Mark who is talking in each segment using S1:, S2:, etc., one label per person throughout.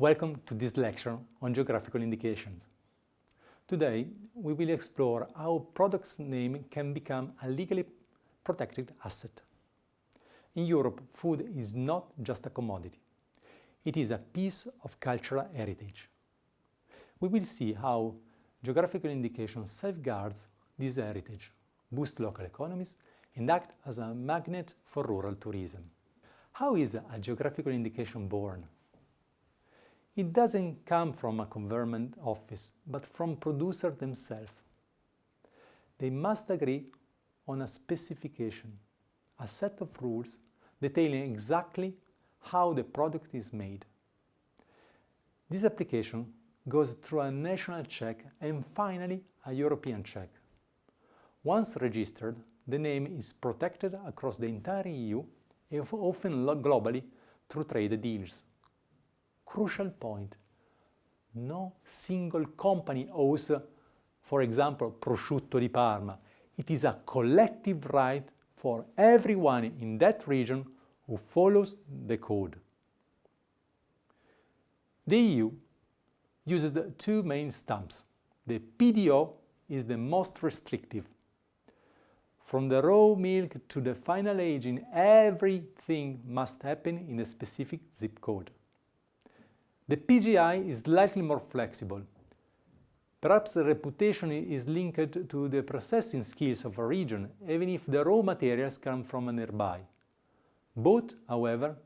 S1: Welcome to this lecture on geographical indications. Today, we will explore how products' name can become a legally protected asset. In Europe, food is not just a commodity. It is a piece of cultural heritage. We will see how geographical indication safeguards this heritage, boosts local economies, and act as a magnet for rural tourism. How is a geographical indication born? It doesn't come from a government office, but from producers themselves. They must agree on a specification, a set of rules detailing exactly how the product is made. This application goes through a national check and finally a European check. Once registered, the name is protected across the entire EU and often globally through trade deals. Crucial point: no single company owns, for example, prosciutto di Parma. It is a collective right for everyone in that region who follows the code. The EU uses the two main stamps. The PDO is the most restrictive. From the raw milk to the final aging, everything must happen in a specific zip code. The PGI is slightly more flexible. Perhaps the reputation is linked to the processing skills of a region, even if the raw materials come from nearby. Both, however,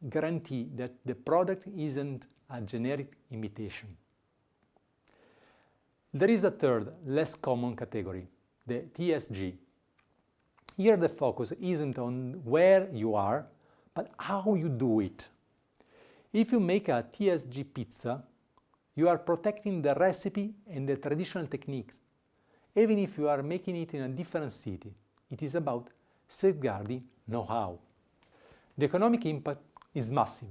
S1: guarantee that the product isn't a generic imitation. There is a third, less common category, the TSG. Here the focus isn't on where you are, but how you do it. If you make a TSG pizza, you are protecting the recipe and the traditional techniques, even if you are making it in a different city. It is about safeguarding know-how. The economic impact is massive.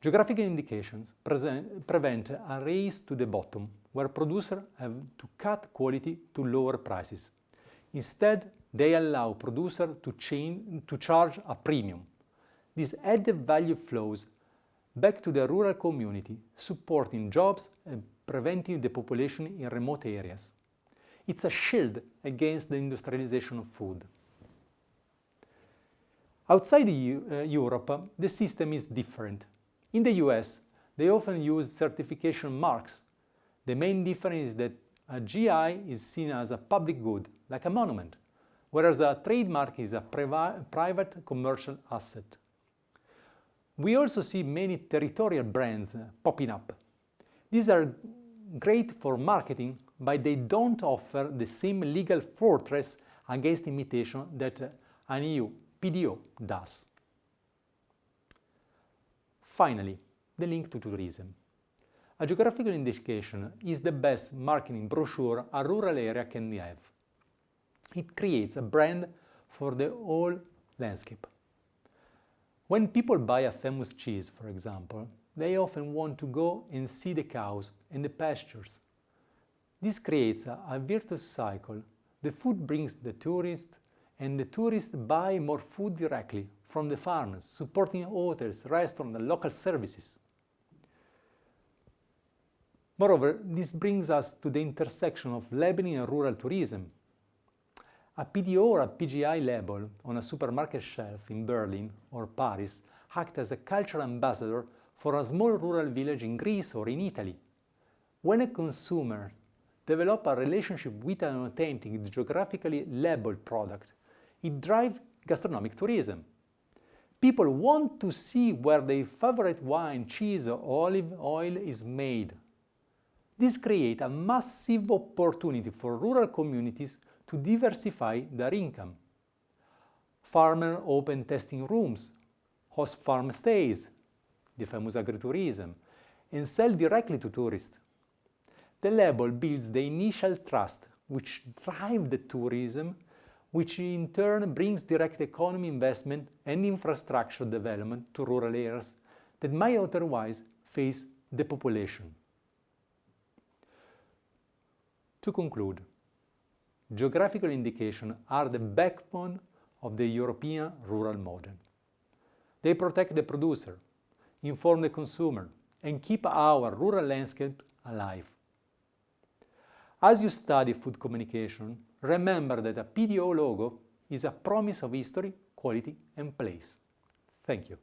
S1: Geographical indications prevent a race to the bottom, where producers have to cut quality to lower prices. Instead, they allow producers to charge a premium. This added value flows back to the rural community, supporting jobs and preventing depopulation in remote areas. It's a shield against the industrialization of food. Outside Europe, the system is different. In the US, they often use certification marks. The main difference is that a GI is seen as a public good, like a monument, whereas a trademark is a private commercial asset. We also see many territorial brands popping up. These are great for marketing, but they don't offer the same legal fortress against imitation that an EU PDO does. Finally, the link to tourism. A geographical indication is the best marketing brochure a rural area can have. It creates a brand for the whole landscape. When people buy a famous cheese, for example, they often want to go and see the cows and the pastures. This creates a virtuous cycle. The food brings the tourists, and the tourists buy more food directly from the farmers, supporting hotels, restaurants, and local services. Moreover, this brings us to the intersection of labeling and rural tourism. A PDO or a PGI label on a supermarket shelf in Berlin or Paris acts as a cultural ambassador for a small rural village in Greece or in Italy. When a consumer develops a relationship with an authentic, geographically labeled product, it drives gastronomic tourism. People want to see where their favorite wine, cheese, or olive oil is made. This creates a massive opportunity for rural communities to diversify their income. Farmers open tasting rooms, host farm stays, the famous agritourism, and sell directly to tourists. The label builds the initial trust, which drives the tourism, which in turn brings direct economy investment and infrastructure development to rural areas that might otherwise face depopulation. To conclude, geographical indications are the backbone of the European rural model. They protect the producer, inform the consumer, and keep our rural landscape alive. As you study food communication, remember that a PDO logo is a promise of history, quality and place. Thank you.